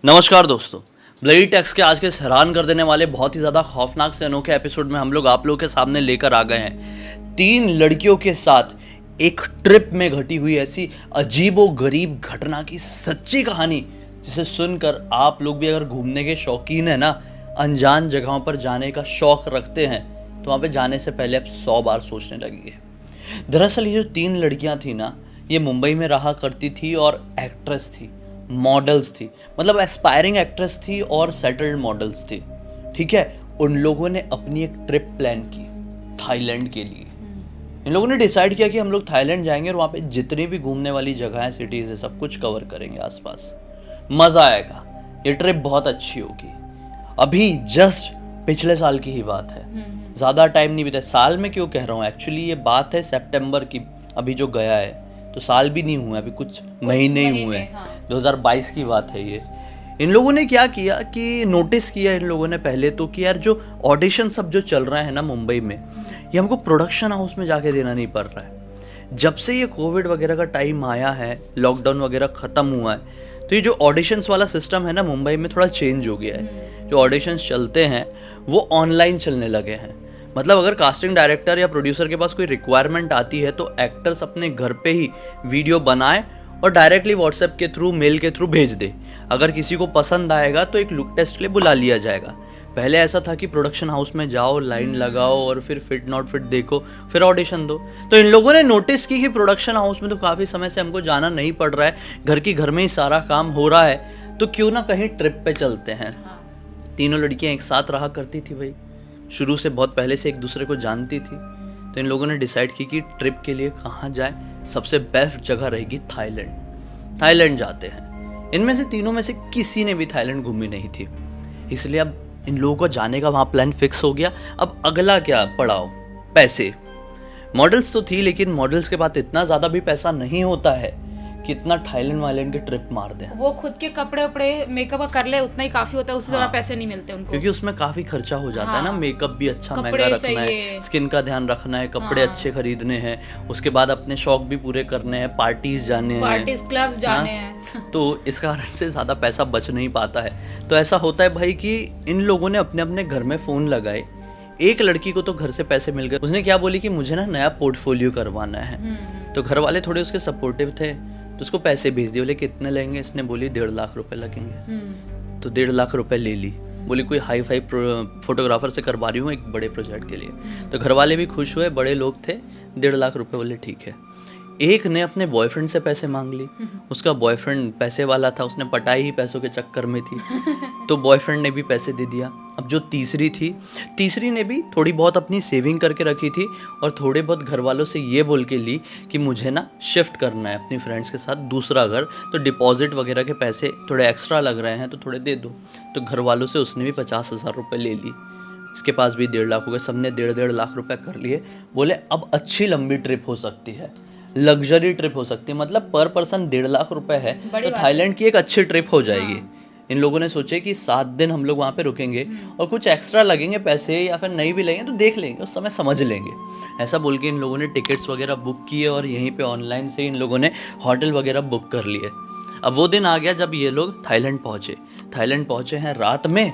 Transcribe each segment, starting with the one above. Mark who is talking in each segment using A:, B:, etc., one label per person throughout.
A: नमस्कार दोस्तों, bloody tax के आज के हैरान कर देने वाले बहुत ही ज़्यादा खौफनाक से अनोखे एपिसोड में हम लोग आप लोगों के सामने लेकर आ गए हैं 3 लड़कियों के साथ एक ट्रिप में घटी हुई ऐसी अजीबो गरीब घटना की सच्ची कहानी, जिसे सुनकर आप लोग भी अगर घूमने के शौकीन हैं ना, अनजान जगहों पर जाने का शौक रखते हैं, तो वहाँ पे जाने से पहले आप 100 बार सोचने लगेंगे। दरअसल ये जो 3 लड़कियाँ थी ना, ये मुंबई में रहा करती थी और एक्ट्रेस थी, मॉडल्स थी, मतलब एस्पायरिंग एक्ट्रेस थी और सेटल्ड मॉडल्स थी। ठीक है, उन लोगों ने अपनी एक ट्रिप प्लान की थाईलैंड के लिए। इन लोगों ने डिसाइड किया कि हम लोग थाईलैंड जाएंगे और वहाँ पे जितनी भी घूमने वाली जगह है, सिटीज़ है, सब कुछ कवर करेंगे आसपास। मज़ा आएगा, ये ट्रिप बहुत अच्छी होगी। अभी जस्ट पिछले साल की ही बात है, ज़्यादा टाइम नहीं बीता। साल में क्यों कह रहा हूँ, एक्चुअली ये बात है सितंबर की, अभी जो गया है, तो साल भी नहीं हुआ, अभी कुछ महीने ही हुए हैं। 2022 की बात है ये। इन लोगों ने क्या किया कि नोटिस किया इन लोगों ने पहले तो कि यार जो ऑडिशन सब जो चल रहा है ना मुंबई में, ये हमको प्रोडक्शन हाउस में जाके देना नहीं पड़ रहा है। जब से ये कोविड वगैरह का टाइम आया है, लॉकडाउन वगैरह ख़त्म हुआ है, तो ये जो ऑडिशंस वाला सिस्टम है ना मुंबई में, थोड़ा चेंज हो गया है। जो ऑडिशंस चलते हैं वो ऑनलाइन चलने लगे हैं। मतलब अगर कास्टिंग डायरेक्टर या प्रोड्यूसर के पास कोई रिक्वायरमेंट आती है तो एक्टर्स अपने घर पे ही वीडियो बनाए और डायरेक्टली व्हाट्सएप के थ्रू, मेल के थ्रू भेज दे। अगर किसी को पसंद आएगा तो एक लुक टेस्ट के लिए बुला लिया जाएगा। पहले ऐसा था कि प्रोडक्शन हाउस में जाओ, लाइन लगाओ और फिर फिट नॉट फिट देखो, फिर ऑडिशन दो। तो इन लोगों ने नोटिस की कि प्रोडक्शन हाउस में तो काफ़ी समय से हमको जाना नहीं पड़ रहा है, घर में ही सारा काम हो रहा है, तो क्यों ना कहीं ट्रिप पे चलते हैं। तीनों लड़कियां एक साथ रहा करती थी भाई, शुरू से बहुत पहले से एक दूसरे को जानती थी। तो इन लोगों ने डिसाइड की कि ट्रिप के लिए कहाँ जाए, सबसे बेस्ट जगह रहेगी थाईलैंड। थाईलैंड जाते हैं। इनमें से तीनों में से किसी ने भी थाईलैंड घूमी नहीं थी, इसलिए अब इन लोगों को जाने का वहाँ प्लान फिक्स हो गया। अब अगला क्या पड़ाव, पैसे। मॉडल्स तो थी, लेकिन मॉडल्स के पास इतना ज़्यादा भी पैसा नहीं होता है कि इतना थाईलैंड वाईलैंड की ट्रिप मार दें।
B: वो खुद के कपड़े उपड़े मेकअप कर ले, उतना ही काफी होता है, उससे ज्यादा पैसे नहीं मिलते उनको,
A: क्योंकि उसमें काफी खर्चा हो जाता है ना। मेकअप भी अच्छा महंगा रखना है, स्किन का ध्यान रखना है, कपड़े अच्छे खरीदने हैं, उसके बाद अपने शौक भी पूरे करने हैं, पार्टीज जाने हैं,
B: पार्टीज क्लब्स जाने हैं।
A: तो इस कारण से ज़्यादा पैसा बच नहीं पाता है। तो ऐसा होता है भाई कि इन लोगों ने अपने अपने घर में फ़ोन लगाए। एक लड़की को तो घर से पैसे मिल गए, उसने क्या बोली कि मुझे ना नया पोर्टफोलियो करवाना है। तो घर वाले थोड़े उसके सपोर्टिव थे, तो उसको पैसे भेज दिए। बोले कितने लगेंगे, इसने बोली 1.5 लाख रुपए लगेंगे। तो 1.5 लाख रुपए ले ली। बोली कोई हाई फाई फोटोग्राफर से करवा रही हूँ एक बड़े प्रोजेक्ट के लिए। तो घर वाले भी खुश हुए, बड़े लोग थे। 1.5 लाख रुपए, बोले ठीक है। एक ने अपने बॉयफ्रेंड से पैसे मांग ली। उसका बॉयफ्रेंड पैसे वाला था, उसने पटाई ही पैसों के चक्कर में थी, तो बॉयफ्रेंड ने भी पैसे दे दिया। अब जो तीसरी थी, तीसरी ने भी थोड़ी बहुत अपनी सेविंग करके रखी थी और थोड़े बहुत घर वालों से ये बोल के ली कि मुझे ना शिफ्ट करना है अपनी फ्रेंड्स के साथ दूसरा घर, तो डिपॉजिट वगैरह के पैसे थोड़े एक्स्ट्रा लग रहे हैं, तो थोड़े दे दो। तो घर वालों से उसने भी 50,000 रुपये ले ली। इसके पास भी 1.5 लाख हो गए, सबने 1.5 लाख रुपए कर लिए। बोले अब अच्छी लंबी ट्रिप हो सकती है, लग्जरी ट्रिप हो सकती है, मतलब पर पर्सन 1.5 लाख रुपए है तो थाईलैंड की एक अच्छी ट्रिप हो जाएगी। इन लोगों ने सोचे कि 7 दिन हम लोग वहाँ पे रुकेंगे और कुछ एक्स्ट्रा लगेंगे पैसे या फिर नहीं भी लगेंगे तो देख लेंगे, उस समय समझ लेंगे। ऐसा बोल के इन लोगों ने टिकट्स वगैरह बुक किए और यहीं पे ऑनलाइन से इन लोगों ने होटल वगैरह बुक कर लिए। अब वो दिन आ गया जब ये लोग थाईलैंड पहुँचे हैं रात में।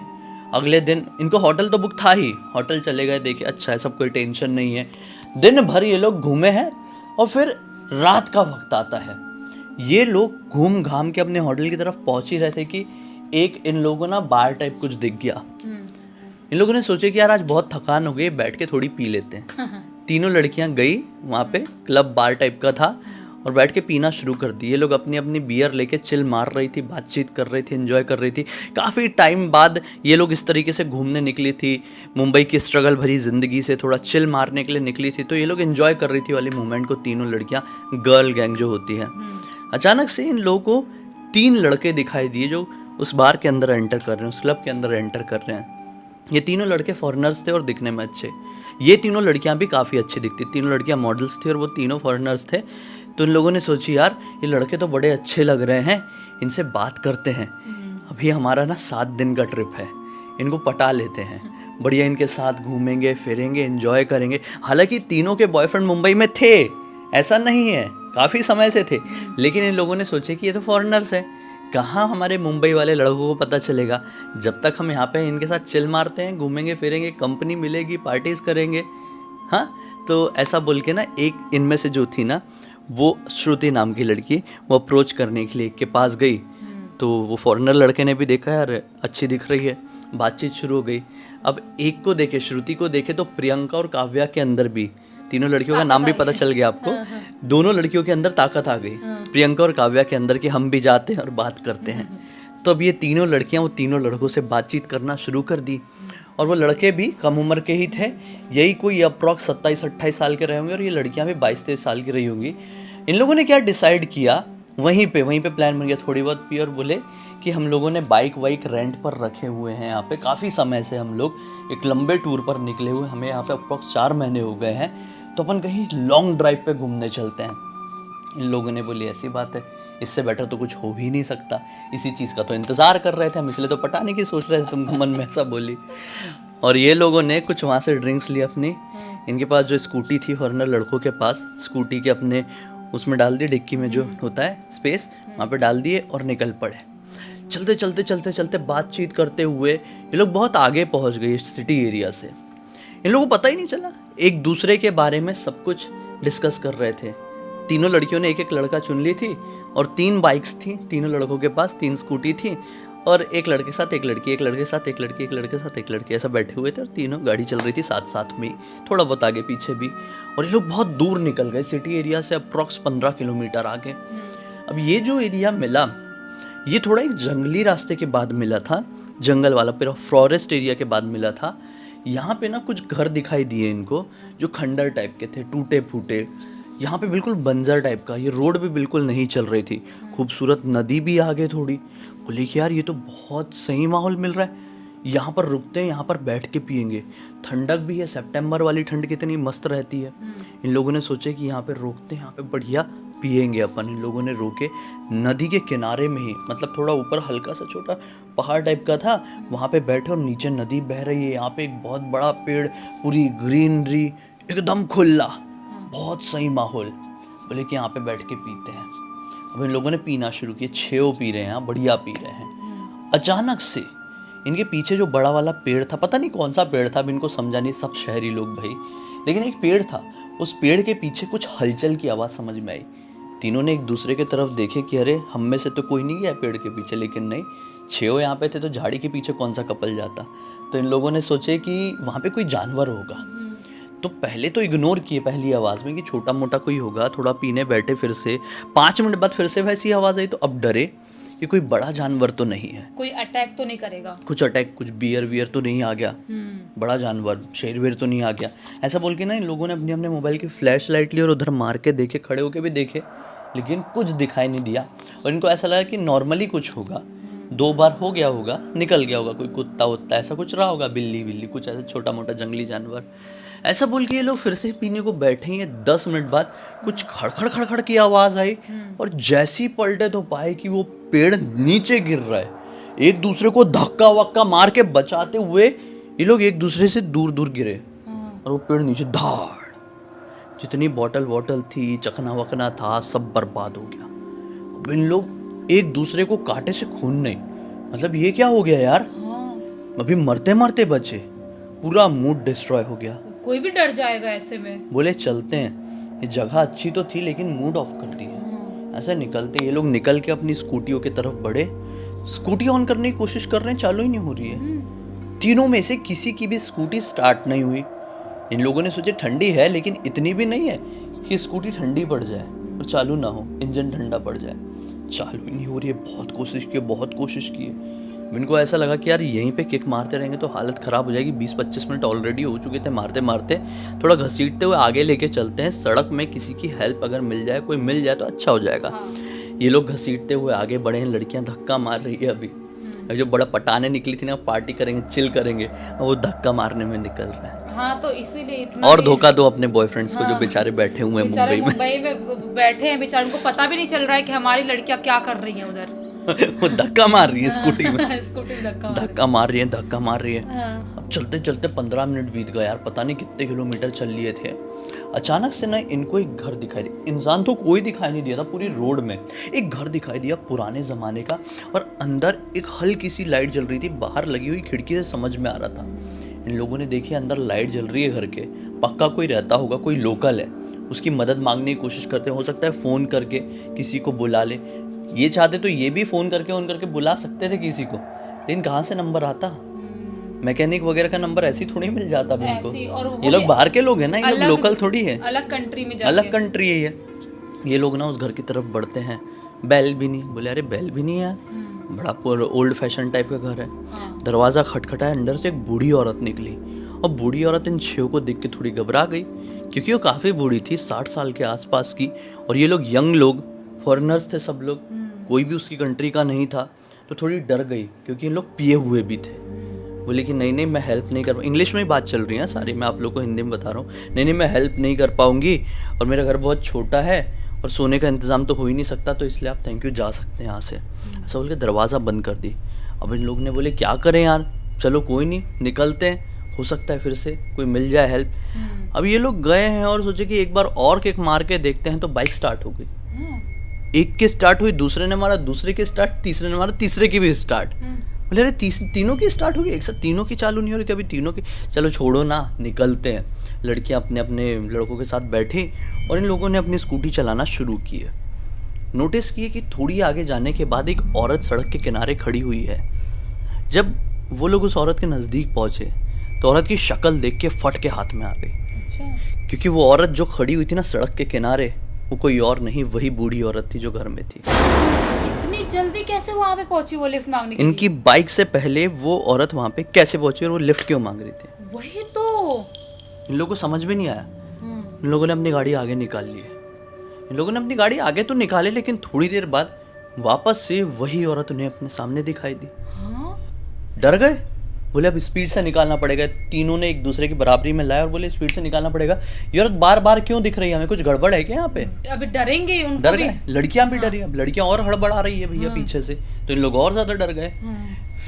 A: अगले दिन इनको होटल तो बुक था ही, होटल चले गए, देखे अच्छा है, सब कोई टेंशन नहीं है। दिन भर ये लोग घूमे हैं और फिर रात का वक्त आता है। ये लोग घूम घाम के अपने होटल की तरफ पहुंच ही रहे थे कि एक इन लोगों ना बार टाइप कुछ दिख गया। इन लोगों ने सोचे कि यार आज बहुत थकान हो गई, बैठ के थोड़ी पी लेते हैं। तीनों लड़कियां गई वहाँ पे, क्लब बार टाइप का था, और बैठ के पीना शुरू कर दी। ये लोग अपनी अपनी बियर लेके चिल मार रही थी, बातचीत कर रही थी, एंजॉय कर रही थी। काफ़ी टाइम बाद ये लोग इस तरीके से घूमने निकली थी, मुंबई की स्ट्रगल भरी ज़िंदगी से थोड़ा चिल मारने के लिए निकली थी। तो ये लोग एंजॉय कर रही थी वाली मोमेंट को, तीनों लड़कियां, गर्ल गैंग जो होती है। अचानक से इन लोगों को 3 लड़के दिखाई दिए जो उस बार के अंदर एंटर कर रहे हैं, उस क्लब के अंदर एंटर कर रहे हैं। ये तीनों लड़के फॉरेनर्स थे और दिखने में अच्छे। ये तीनों लड़कियां भी काफ़ी अच्छी दिखती, तीनों लड़कियां मॉडल्स थी और वो तीनों फॉरेनर्स थे। तो इन लोगों ने सोची यार ये लड़के तो बड़े अच्छे लग रहे हैं, इनसे बात करते हैं। अभी हमारा ना 7 दिन का ट्रिप है, इनको पटा लेते हैं, बढ़िया इनके साथ घूमेंगे फिरेंगे, एंजॉय करेंगे। हालांकि तीनों के बॉयफ्रेंड मुंबई में थे, ऐसा नहीं है, काफ़ी समय से थे, लेकिन इन लोगों ने सोचे कि ये तो फॉरेनर्स है, कहाँ हमारे मुंबई वाले लड़कों को पता चलेगा? जब तक हम यहाँ पे इनके साथ चिल मारते हैं, घूमेंगे फिरेंगे, कंपनी मिलेगी, पार्टीज करेंगे। हाँ, तो ऐसा बोल के ना एक इनमें से जो थी ना, वो श्रुति नाम की लड़की, वो अप्रोच करने के लिए एक के पास गई। तो वो फॉरेनर लड़के ने भी देखा, यार अच्छी दिख रही है, बातचीत शुरू हो गई। अब एक को देखे, श्रुति को देखे, तो प्रियंका और काव्या के अंदर भी, तीनों लड़कियों का नाम भी पता चल गया आपको, दोनों लड़कियों के अंदर ताकत आ गई, प्रियंका और काव्या के अंदर, कि हम भी जाते हैं और बात करते हैं। तो अब ये तीनों लड़कियां वो तीनों लड़कों से बातचीत करना शुरू कर दी। और वो लड़के भी कम उम्र के ही थे, यही कोई अप्रॉक्स 27-28 साल के रहे होंगे, और ये लड़कियां भी 22-23 साल की रही होंगी। इन लोगों ने क्या डिसाइड किया, वहीं पे प्लान बन गया, थोड़ी बहुत पी और बोले कि हम लोगों ने बाइक वाइक रेंट पर रखे हुए हैं यहाँ पे, काफ़ी समय से हम लोग एक लंबे टूर पर निकले हुए, हमें यहाँ पे अप्रॉक्स 4 महीने हो गए हैं, तो अपन कहीं लॉन्ग ड्राइव पे घूमने चलते हैं। इन लोगों ने बोली ऐसी बात है, इससे बेटर तो कुछ हो ही नहीं सकता, इसी चीज़ का तो इंतज़ार कर रहे थे हम, इसलिए तो पटाने की सोच रहे थे, तुमको मन में ऐसा बोली। और ये लोगों ने कुछ वहाँ से ड्रिंक्स ली अपनी, इनके पास जो स्कूटी थी फॉरेनर लड़कों के पास, स्कूटी के अपने उसमें डाल दी, डिक्की में जो होता है स्पेस, वहाँ पे डाल दिए और निकल पड़े। चलते चलते चलते चलते बातचीत करते हुए ये लोग बहुत आगे पहुँच गए सिटी एरिया से। इन लोगों को पता ही नहीं चला, एक दूसरे के बारे में सब कुछ डिस्कस कर रहे थे। तीनों लड़कियों ने एक एक लड़का चुन ली थी, और 3 बाइक्स थी तीनों लड़कों के पास, 3 स्कूटी थी, और एक लड़के के साथ एक लड़की, एक लड़के के साथ एक लड़की, एक लड़के के साथ एक लड़की, ऐसा बैठे हुए थे, और तीनों गाड़ी चल रही थी साथ साथ में, थोड़ा बहुत आगे पीछे भी। और ये लोग बहुत दूर निकल गए सिटी एरिया से, अप्रॉक्स 15 किलोमीटर आगे। अब ये जो एरिया मिला, ये थोड़ा एक जंगली रास्ते के बाद मिला था, जंगल वाला पूरा फॉरेस्ट एरिया के बाद मिला था। यहाँ पे ना कुछ घर दिखाई दिए इनको, जो खंडर टाइप के थे, टूटे फूटे, यहाँ पे बिल्कुल बंजर टाइप का, ये रोड भी बिल्कुल नहीं चल रही थी, खूबसूरत नदी भी आगे थोड़ी। बोले कि यार ये तो बहुत सही माहौल मिल रहा है, यहाँ पर रुकते हैं, यहाँ पर बैठ के पियेंगे, ठंडक भी है, सितंबर वाली ठंड कितनी मस्त रहती है। इन लोगों ने सोचे कि यहाँ पे रोकते हैं, यहाँ पे बढ़िया पियेंगे अपन। इन लोगों ने रोके नदी के किनारे में ही, मतलब थोड़ा ऊपर हल्का सा छोटा पहाड़ टाइप का था, वहाँ पे बैठे, और नीचे नदी बह रही है, यहाँ पे एक बहुत बड़ा पेड़, पूरी ग्रीनरी, एकदम खुला, बहुत सही माहौल। बोले कि यहाँ पे बैठ के पीते हैं। अब इन लोगों ने पीना शुरू किया, 6 पी रहे हैं, बढ़िया पी रहे हैं। अचानक से इनके पीछे जो बड़ा वाला पेड़ था, पता नहीं कौन सा पेड़ था, अब इनको समझा नहीं, सब शहरी लोग भाई, लेकिन एक पेड़ था, उस पेड़ के पीछे कुछ हलचल की आवाज़ समझ में आई। तीनों ने एक दूसरे की तरफ देखे कि अरे हम में से तो कोई नहीं गया पेड़ के पीछे, लेकिन नहीं, 6 यहाँ पे थे, तो झाड़ी के पीछे कौन सा कपल जाता। तो इन लोगों ने सोचे कि वहाँ पे कोई जानवर होगा, तो पहले तो इग्नोर किए पहली आवाज़ में कि छोटा मोटा कोई होगा, थोड़ा पीने बैठे, फिर से 5 मिनट बाद फिर से वैसी आवाज़ आई, तो अब डरे कि कोई बड़ा जानवर तो नहीं है,
B: कोई अटैक तो नहीं करेगा,
A: कुछ बियर वियर तो नहीं आ गया, बड़ा जानवर, शेर वेर तो नहीं आ गया, ऐसा बोल के ना इन लोगों ने अपने अपने मोबाइल की फ्लैश लाइट ली और उधर मार के देखे, खड़े होके भी देखे, लेकिन कुछ दिखाई नहीं दिया। और इनको ऐसा लगा कि नॉर्मली कुछ होगा, 2 बार हो गया होगा, निकल गया होगा, कोई कुत्ता वुत्ता ऐसा कुछ रहा होगा, बिल्ली बिल्ली, कुछ ऐसा छोटा मोटा जंगली जानवर। ऐसा बोल के ये लोग फिर से पीने को बैठे हैं। 10 मिनट बाद कुछ खड़खड़ खड़खड़ की आवाज़ आई, और जैसी पलटे तो पाए कि वो पेड़ नीचे गिर रहा है। एक दूसरे को धक्का वक्का मार के बचाते हुए ये लोग एक दूसरे से दूर दूर गिरे, और वो पेड़ नीचे धाड़, जितनी बॉटल थी, चखना वखना था, सब बर्बाद हो गया। अब इन लोग एक दूसरे को काटे से खून नहीं, मतलब ये क्या हो गया यार, अभी मरते मरते बचे, पूरा मूड डिस्ट्रॉय हो गया।
B: कोई भी डर जाएगा ऐसे में।
A: बोले चलते हैं, ये जगह अच्छी तो थी लेकिन मूड ऑफ कर दी है। ऐसे निकलते ये लोग निकल के अपनी स्कूटियों की तरफ बढ़े, स्कूटी ऑन करने की कोशिश कर रहे हैं, चालू ही नहीं हो रही है। तीनों में से किसी की भी स्कूटी स्टार्ट नहीं हुई। इन लोगों ने सोचे ठंडी है, लेकिन इतनी भी नहीं है कि स्कूटी ठंडी पड़ जाए और चालू ना हो, इंजन ठंडा पड़ जाए, चालू ही नहीं हो रही है। बहुत कोशिश की। इनको ऐसा लगा कि यार यहीं पे किक मारते रहेंगे तो हालत ख़राब हो जाएगी। 20-25 मिनट ऑलरेडी हो चुके थे मारते मारते, थोड़ा घसीटते हुए आगे लेके चलते हैं। सड़क में किसी की हेल्प अगर मिल जाए, कोई मिल जाए तो अच्छा हो जाएगा। ये लोग घसीटते हुए आगे बढ़े हैं, लड़कियां धक्का मार रही है। अभी जो बड़ा पटाने निकली थी ना, पार्टी करेंगे, चिल करेंगे, वो धक्का मारने में निकल रहा है।
B: हाँ, तो इसीलिए इतना
A: और धोखा दो अपने बॉयफ्रेंड्स को, जो बेचारे बैठे हुए हैं मुंबई में
B: बैठे हैं बेचारे, उनको पता भी नहीं चल रहा है कि हमारी लड़कियां क्या कर रही हैं उधर।
A: वो धक्का मार रही है स्कूटी में,
B: स्कूटी में
A: धक्का मार रही है, धक्का मार रही है।
B: हाँ।
A: अब चलते चलते 15 मिनट बीत गए यार, पता नहीं कितने किलोमीटर चल लिए थे। अचानक से ना इनको एक घर दिखाई दिया। इंसान तो कोई दिखाई नहीं दिया था पूरी रोड में, एक घर दिखाई दिया पुराने ज़माने का, और अंदर एक हल्की सी लाइट जल रही थी, बाहर लगी हुई खिड़की से समझ में आ रहा था। इन लोगों ने देखी अंदर लाइट जल रही है घर के, पक्का कोई रहता होगा, कोई लोकल है, उसकी मदद मांगने की कोशिश करते, हो सकता है फ़ोन करके किसी को बुला ले। ये चाहते तो ये भी फ़ोन करके ऑन करके बुला सकते थे किसी को, लेकिन कहाँ से नंबर आता? मैकेनिक वगैरह का नंबर ऐसे ही थोड़ी मिल जाता अब इनको।
B: ऐसी, और वो
A: ये लोग
B: भी
A: बाहर के लोग हैं ना, ये लोग लोकल थोड़ी है,
B: अलग कंट्री में
A: अलग
B: जाके।
A: कंट्री है ये लोग ना उस घर की तरफ बढ़ते हैं। बेल भी नहीं, बोले अरे बेल भी नहीं यार, बड़ा ओल्ड फैशन टाइप का घर है।
B: हाँ।
A: दरवाज़ा खटखटाया, अंदर से एक बूढ़ी औरत निकली, और बूढ़ी औरत इन छेव को देख के थोड़ी घबरा गई, क्योंकि वो काफ़ी बूढ़ी थी, 60 साल के आसपास की, और ये लोग यंग लोग, फॉरेनर्स थे सब लोग, कोई भी उसकी कंट्री का नहीं था, तो थोड़ी डर गई, क्योंकि इन लोग पिए हुए भी थे। बोले कि नहीं नहीं मैं हेल्प नहीं कर, इंग्लिश में ही बात चल रही है सारी, मैं आप लोग को हिंदी में बता रहा हूँ, नहीं नहीं मैं हेल्प नहीं कर पाऊँगी, और मेरा घर बहुत छोटा है, और सोने का इंतज़ाम तो हो ही नहीं सकता, तो इसलिए आप थैंक यू जा सकते हैं यहाँ से। ऐसा बोल के दरवाज़ा बंद कर दी। अब इन लोग ने बोले क्या करें यार, चलो कोई नहीं निकलते हैं, हो सकता है फिर से कोई मिल जाए हेल्प। अब ये लोग गए हैं और सोचे कि एक बार और किक मार के देखते हैं, तो बाइक स्टार्ट हो गई। एक की स्टार्ट हुई, दूसरे ने मारा, दूसरे की स्टार्ट, तीसरे ने मारा, तीसरे की भी स्टार्ट। बोले अरे तीनों की स्टार्ट हो गई, एक साथ तीनों की चालू नहीं हो रही थी अभी, तीनों की। चलो छोड़ो ना, निकलते हैं। लड़कियां अपने अपने लड़कों के साथ बैठी, और इन लोगों ने अपनी स्कूटी चलाना शुरू की है। नोटिस किए कि थोड़ी आगे जाने के बाद एक औरत सड़क के किनारे खड़ी हुई है। जब वो लोग उस औरत के नज़दीक पहुंचे, तो औरत की शक्ल देख के फट के हाथ में आ गई,
B: अच्छा।
A: क्योंकि वो औरत जो खड़ी हुई थी ना सड़क के किनारे, वो कोई और नहीं, वही बूढ़ी औरत थी जो घर में थी।
B: इतनी जल्दी कैसे वहाँ पे पहुंची वो लिफ्ट मांगने के लिए?
A: इनकी बाइक से पहले वो औरत वहाँ पे कैसे पहुंची और वो लिफ्ट क्यों मांग रही थी,
B: वही तो।
A: इन लोगों को समझ में नहीं आया। इन लोगों ने अपनी गाड़ी आगे निकाल ली है। इन लोगों ने अपनी गाड़ी आगे तो निकाली, लेकिन थोड़ी देर बाद वापस से वही औरत उन्हें अपने सामने दिखाई दी।
B: हाँ?
A: डर गए, बोले अब स्पीड से निकालना पड़ेगा। तीनों ने एक दूसरे की बराबरी में लाया और बोले स्पीड से निकालना पड़ेगा। ये औरत बार बार क्यों दिख रही है हमें, कुछ गड़बड़ है क्या यहाँ पे?
B: अभी डरेंगे उनको
A: डर
B: भी।
A: गए, लड़कियां भी डरी। अब लड़कियां और हड़बड़ा रही है भैया पीछे से, तो इन लोग और ज्यादा डर गए।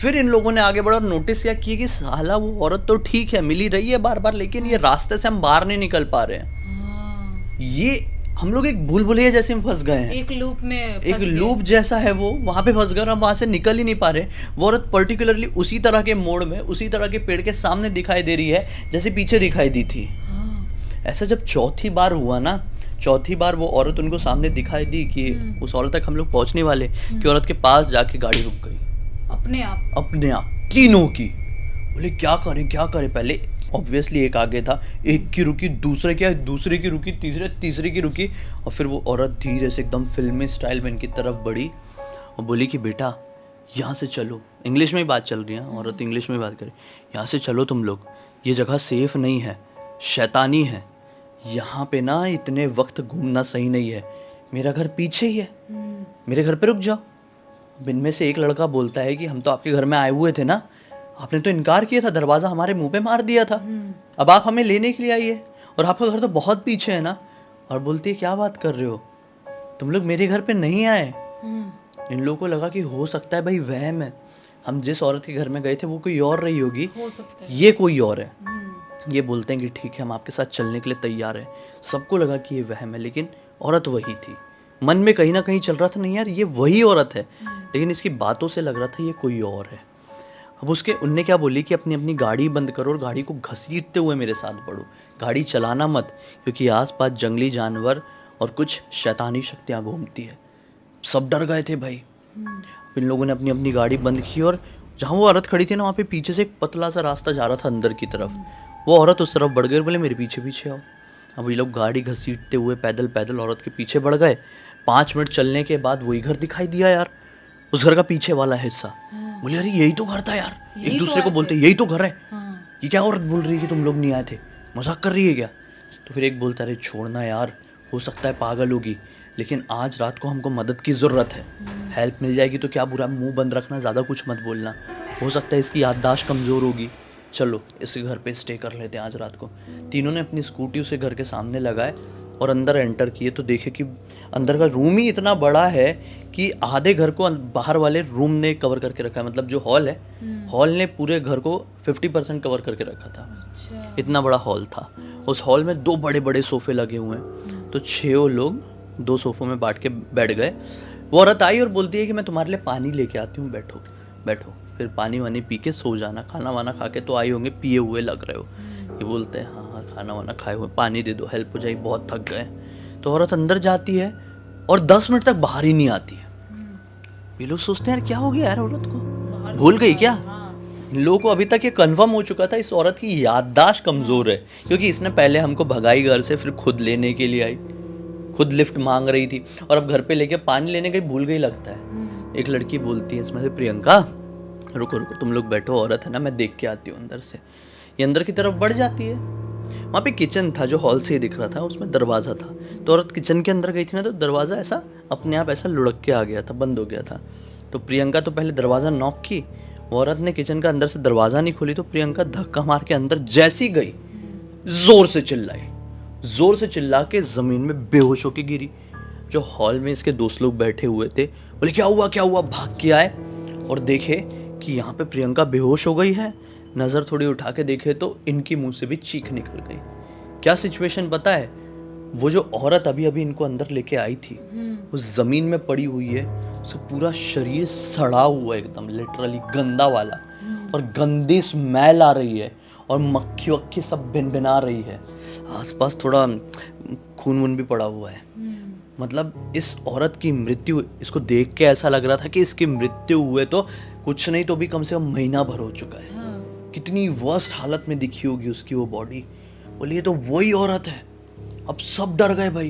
A: फिर इन लोगों ने आगे बढ़ा और नोटिस किया कि साला वो औरत तो ठीक है, मिली रही है बार बार, लेकिन ये रास्ते से हम बाहर नहीं निकल पा रहे हैं।
B: हाँ।
A: ये हम लोग एक भूल भुलैया जैसे में फंस गए हैं,
B: एक लूप में
A: एक
B: फंस गए।
A: लूप जैसा है वो, वहां पे फंस गए और हम वहां से निकल ही नहीं पा रहे। वो औरत पर्टिकुलरली उसी तरह के मोड़ में, उसी तरह के पेड़ के सामने दिखाई दे रही है जैसे पीछे दिखाई दी थी।
B: हाँ।
A: ऐसा जब चौथी बार हुआ ना, चौथी बार वो औरत उनको सामने दिखाई दी कि उस औरत तक हम लोग पहुंचने वाले, कि औरत के पास जाके गाड़ी रुक गई
B: अपने आप
A: तीनों की। बोले क्या करें। पहले ऑब्वियसली एक आगे था, एक की रुकी, दूसरे की रुकी, तीसरे की रुकी, और फिर वो औरत धीरे से एकदम फिल्मी स्टाइल में इनकी तरफ बढ़ी और बोली कि बेटा यहाँ से चलो। इंग्लिश में ही बात चल रही है, औरत इंग्लिश में बात करे, यहाँ से चलो तुम लोग, ये जगह सेफ नहीं है, शैतानी है, यहाँ पे ना इतने वक्त घूमना सही नहीं है, मेरा घर पीछे ही है, मेरे घर पे रुक जाओ। अब इनमें से एक लड़का बोलता है कि हम तो आपके घर में आए हुए थे ना, आपने तो इनकार किया था, दरवाज़ा हमारे मुंह पे मार दिया था, अब आप हमें लेने के लिए आइए, और आपका घर तो बहुत पीछे है ना। और बोलती है क्या बात कर रहे हो, तुम लोग मेरे घर पे नहीं आए। इन लोगों को लगा कि हो सकता है भाई वहम है, हम जिस औरत के घर में गए थे वो कोई और रही होगी,
B: हो सकता है।
A: ये कोई और है। ये बोलते हैं कि ठीक है हम आपके साथ चलने के लिए तैयार हैं। सबको लगा कि ये वहम है, लेकिन औरत वही थी। मन में कहीं ना कहीं चल रहा था नहीं यार ये वही औरत है, लेकिन इसकी बातों से लग रहा था ये कोई और है। अब उनने क्या बोली कि अपनी अपनी गाड़ी बंद करो और गाड़ी को घसीटते हुए मेरे साथ बढ़ो, गाड़ी चलाना मत, क्योंकि आसपास जंगली जानवर और कुछ शैतानी शक्तियाँ घूमती है। सब डर गए थे भाई। इन लोगों ने अपनी अपनी गाड़ी बंद की, और जहाँ वो औरत खड़ी थी ना, वहाँ पे पीछे से एक पतला सा रास्ता जा रहा था अंदर की तरफ। वो औरत उस तरफ बढ़ गई और बोले मेरे पीछे पीछे आओ। अब ये लोग गाड़ी घसीटते हुए पैदल औरत के पीछे बढ़ गए। 5 मिनट चलने के बाद वही घर दिखाई दिया यार, उस घर का पीछे वाला हिस्सा। बोले अरे यही तो घर था यार, एक दूसरे को बोलते यही तो घर है। ये क्या औरत बोल रही है कि तुम लोग नहीं आए थे, मजाक कर रही है क्या? तो फिर एक बोलता अरे छोड़ना यार, हो सकता है पागल होगी, लेकिन आज रात को हमको मदद की ज़रूरत है, हेल्प मिल जाएगी तो क्या बुरा, मुंह बंद रखना, ज़्यादा कुछ मत बोलना, हो सकता है इसकी याददाश्त कमज़ोर होगी, चलो इस घर पे स्टे कर लेते हैं आज रात को। तीनों ने अपनी स्कूटी उसे घर के सामने लगाए और अंदर एंटर किए तो देखे कि अंदर का रूम ही इतना बड़ा है कि आधे घर को बाहर वाले रूम ने कवर करके रखा है, मतलब जो हॉल है, हॉल ने पूरे घर को 50% कवर करके रखा था।
B: अच्छा।
A: इतना बड़ा हॉल था। उस हॉल में 2 बड़े बड़े सोफे लगे हुए हैं, तो 6 लोग 2 सोफों में बांट के बैठ गए। वो औरत आई और बोलती है कि मैं तुम्हारे लिए पानी लेके आती हूँ, बैठो बैठो, फिर पानी वानी पी के सो जाना, खाना वाना खा के तो आई होंगे, पिए हुए लग रहे हो। ये बोलते हैं हाँ हाँ खाना वाना खाए हुए, पानी दे दो, हेल्प हो जाएगी, बहुत थक गए। तो औरत अंदर जाती है और 10 मिनट तक बाहर ही नहीं आती है। ये लोग सोचते हैं यार क्या हो गया यार, औरत को भूल गई क्या? इन लोगों को अभी तक ये कन्फर्म हो चुका था इस औरत की याददाश्त कमजोर है, क्योंकि इसने पहले हमको भगाई घर से, फिर खुद लेने के लिए आई, खुद लिफ्ट मांग रही थी, और अब घर पे लेके पानी लेने गई, भूल गई लगता है। एक लड़की बोलती है इसमें से, प्रियंका रुको रुको तुम लोग बैठो, औरत है ना, मैं देख के आती हूँ अंदर से। ये अंदर की तरफ बढ़ जाती है। वहाँ पे किचन था जो हॉल से ही दिख रहा था, उसमें दरवाज़ा था। तो औरत किचन के अंदर गई थी ना, तो दरवाज़ा ऐसा अपने आप ऐसा लुढ़क के आ गया था, बंद हो गया था। तो प्रियंका तो पहले दरवाज़ा नॉक की, औरत ने किचन का अंदर से दरवाज़ा नहीं खोली, तो प्रियंका धक्का मार के अंदर जैसी गई, ज़ोर से चिल्लाई, ज़ोर से चिल्ला के ज़मीन में बेहोश होके गिरी। जो हॉल में इसके दोस्त लोग बैठे हुए थे बोले क्या हुआ क्या हुआ, भाग के आए और देखे कि यहाँ पे प्रियंका बेहोश हो गई है। नज़र थोड़ी उठा के देखे तो इनकी मुंह से भी चीख निकल गई। क्या सिचुएशन पता है? वो जो औरत अभी अभी इनको अंदर लेके आई थी, वो ज़मीन में पड़ी हुई है, उसका पूरा शरीर सड़ा हुआ है एकदम, लिटरली गंदा वाला, और गंदी स्मेल आ रही है, और मक्खी वक्खी सब भिनभिना रही है, आसपास थोड़ा खून वून भी पड़ा हुआ है। मतलब इस औरत की मृत्यु, इसको देख के ऐसा लग रहा था कि इसकी मृत्यु हुए तो कुछ नहीं तो भी कम से कम महीना भर हो चुका है। कितनी वर्स्ट हालत में दिखी होगी उसकी वो बॉडी। बोले ये तो वही औरत है। अब सब डर गए भाई,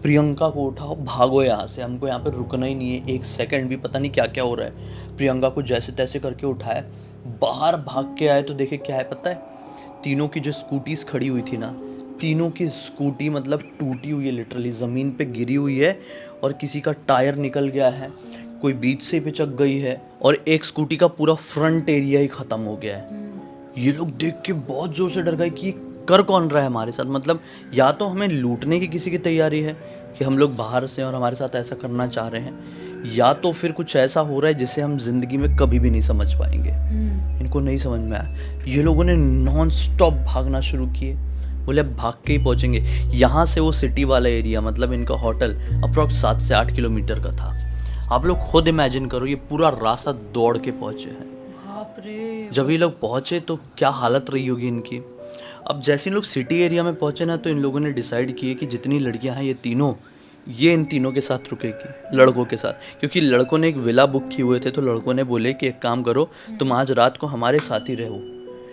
A: प्रियंका को उठाओ, भागो यहाँ से, हमको यहाँ पे रुकना ही नहीं है एक सेकंड भी, पता नहीं क्या क्या हो रहा है। प्रियंका को जैसे तैसे करके उठाया, बाहर भाग के आए तो देखे क्या है पता है, तीनों की जो स्कूटीज खड़ी हुई थी ना, तीनों की स्कूटी मतलब टूटी हुई है, लिटरली ज़मीन पे गिरी हुई है, और किसी का टायर निकल गया है, कोई बीच से पिचक गई है, और एक स्कूटी का पूरा फ्रंट एरिया ही ख़त्म हो गया है। ये लोग देख के बहुत ज़ोर से डर गए कि कर कौन रहा है हमारे साथ। मतलब या तो हमें लूटने की किसी की तैयारी है कि हम लोग बाहर से और हमारे साथ ऐसा करना चाह रहे हैं, या तो फिर कुछ ऐसा हो रहा है जिसे हम ज़िंदगी में कभी भी नहीं समझ पाएंगे। इनको नहीं समझ में आया। ये लोगों ने नॉन स्टॉप भागना शुरू किए, बोले अब भाग के ही पहुँचेंगे। यहाँ से वो सिटी वाला एरिया, मतलब इनका होटल अप्रॉक्स 7 से 8 किलोमीटर का था। आप लोग खुद इमेजिन करो, ये पूरा रास्ता दौड़ के पहुँचे हैं।
B: बाप रे।
A: जब ये लोग पहुँचे तो क्या हालत रही होगी इनकी। अब जैसे इन लोग सिटी एरिया में पहुँचे ना, तो इन लोगों ने डिसाइड किए कि जितनी लड़कियां हैं ये इन तीनों के साथ रुकेगी, लड़कों के साथ, क्योंकि लड़कों ने एक विला बुक किए हुए थे। तो लड़कों ने बोले कि एक काम करो, तुम आज रात को हमारे साथ ही रहो,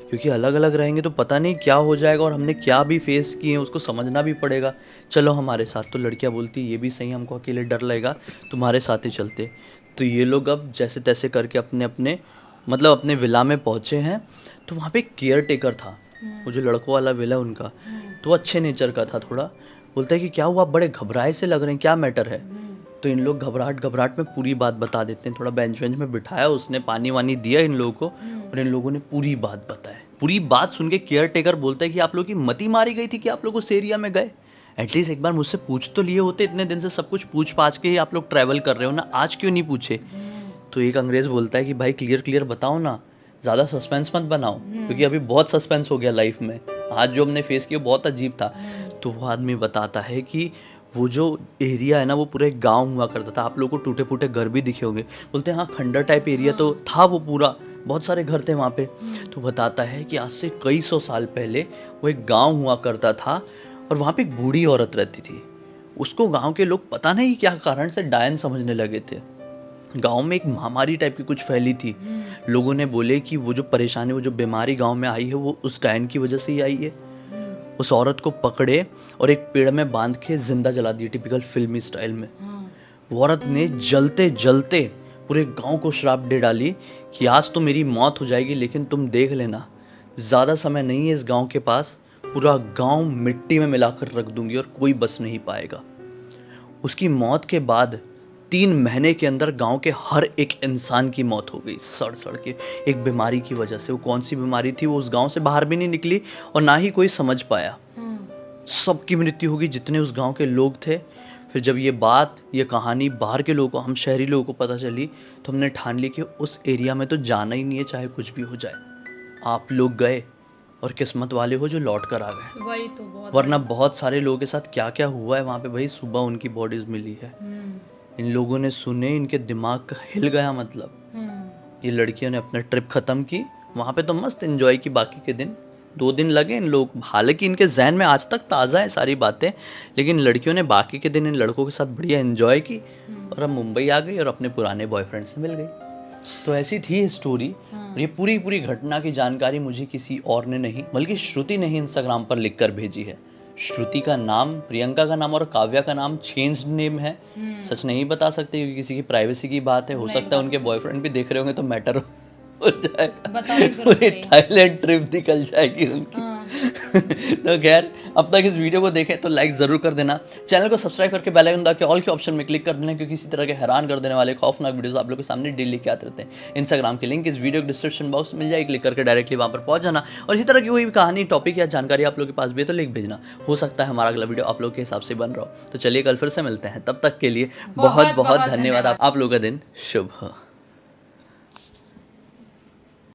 A: क्योंकि अलग अलग रहेंगे तो पता नहीं क्या हो जाएगा, और हमने क्या भी फेस किए हैं उसको समझना भी पड़ेगा, चलो हमारे साथ। तो लड़कियां बोलती ये भी सही, हमको अकेले डर लगेगा, तुम्हारे साथ ही चलते। तो ये लोग अब जैसे तैसे करके अपने विला में पहुँचे हैं। तो वहाँ पे केयर टेकर था, वो जो लड़कों वाला विला उनका, तो वो अच्छे नेचर का था थोड़ा। बोलता है कि क्या हुआ, बड़े घबराए से लग रहे हैं, क्या मैटर है? तो इन लोग घबराहट में पूरी बात बता देते हैं। थोड़ा बेंच में बिठाया, उसने पानी वानी दिया इन लोगों को, और इन लोगों ने पूरी बात बताई। पूरी बात सुन के केयर टेकर बोलता है कि आप लोगों की मती मारी गई थी कि आप लोग उस एरिया में गए, एटलीस्ट एक बार मुझसे पूछ तो लिए होते, इतने दिन से सब कुछ पूछ पाछ के ही आप लोग ट्रैवल कर रहे हो ना, आज क्यों नहीं पूछे? तो एक अंग्रेज़ बोलता है कि भाई क्लियर बताओ ना, ज़्यादा सस्पेंस मत बनाओ, क्योंकि अभी बहुत सस्पेंस हो गया लाइफ में, आज जो हमने फेस किया बहुत अजीब था। तो वो आदमी बताता है कि वो जो एरिया है ना, वो पूरा एक गाँव हुआ करता था। आप लोगों को टूटे फूटे घर भी दिखे होंगे। बोलते हैं हाँ, खंडर टाइप एरिया तो था वो पूरा, बहुत सारे घर थे वहाँ पे। तो बताता है कि आज से कई 100 साल पहले वो एक गाँव हुआ करता था, और वहाँ पे एक बूढ़ी औरत रहती थी। उसको गाँव के लोग पता नहीं क्या कारण से डायन समझने लगे थे। गांव में एक महामारी टाइप की कुछ फैली थी। लोगों ने बोले कि वो जो परेशानी, वो जो बीमारी गांव में आई है, वो उस डायन की वजह से ही आई है। उस औरत को पकड़े और एक पेड़ में बांध के जिंदा जला दिया, टिपिकल फिल्मी स्टाइल में। वो औरत ने जलते जलते पूरे गांव को श्राप दे डाली कि आज तो मेरी मौत हो जाएगी, लेकिन तुम देख लेना, ज़्यादा समय नहीं है इस गांव के पास, पूरा गांव मिट्टी में मिलाकर रख दूंगी और कोई बच नहीं पाएगा। उसकी मौत के बाद 3 महीने के अंदर गांव के हर एक इंसान की मौत हो गई, सड़ सड़ के, एक बीमारी की वजह से। वो कौन सी बीमारी थी वो उस गांव से बाहर भी नहीं निकली, और ना ही कोई समझ पाया। सबकी मृत्यु होगी जितने उस गांव के लोग थे। फिर जब ये कहानी बाहर के लोगों को, हम शहरी लोगों को पता चली, तो हमने ठान ली कि उस एरिया में तो जाना ही नहीं है, चाहे कुछ भी हो जाए। आप लोग गए और किस्मत वाले हो जो लौट कर आ गए,
B: वही तो बहुत।
A: वरना बहुत सारे लोगों के साथ क्या क्या हुआ है वहाँ पे भाई। सुबह उनकी बॉडीज मिली है, इन लोगों ने सुने, इनके दिमाग का हिल गया। मतलब ये लड़कियों ने अपना ट्रिप ख़त्म की, वहाँ पे तो मस्त एंजॉय की। बाकी के दिन 2 दिन लगे इन लोग, हालांकि इनके जहन में आज तक ताज़ा है सारी बातें, लेकिन लड़कियों ने बाकी के दिन इन लड़कों के साथ बढ़िया एंजॉय की और अब मुंबई आ गई और अपने पुराने बॉयफ्रेंड से मिल गई। तो ऐसी थी स्टोरी। और ये पूरी घटना की जानकारी मुझे किसी और ने नहीं, बल्कि श्रुति ने ही इंस्टाग्राम पर लिख कर भेजी है। श्रुति का नाम, प्रियंका का नाम और काव्या का नाम चेंज नेम है। सच नहीं बता सकते क्योंकि किसी की प्राइवेसी की बात है। हो सकता है उनके बॉयफ्रेंड भी देख रहे होंगे तो मैटर हो जाएगा, पूरी थाईलैंड ट्रिप निकल जाएगी उनकी। तो खैर, अब तक इस वीडियो को देखें तो लाइक जरूर कर देना, चैनल को सब्सक्राइब करके बेल आइकन दबा के ऑल के ऑप्शन में क्लिक कर देना, क्योंकि इसी तरह के हैरान कर देने वाले खौफनाक वीडियोस आप लोग के सामने डेली लेके आते रहते हैं। इंस्टाग्राम की लिंक इस वीडियो के डिस्क्रिप्शन बॉक्स में मिल जाएगी, क्लिक करके डायरेक्टली वहाँ पर पहुंच जाना। और इसी तरह की कोई भी कहानी, टॉपिक या जानकारी आप लोग के पास भी है तो लिख भेजना, हो सकता है हमारा अगला वीडियो आप लोग के हिसाब से बन रहा हो। तो चलिए कल फिर से मिलते हैं, तब तक के लिए बहुत बहुत धन्यवाद। आप लोगों का दिन शुभ हो।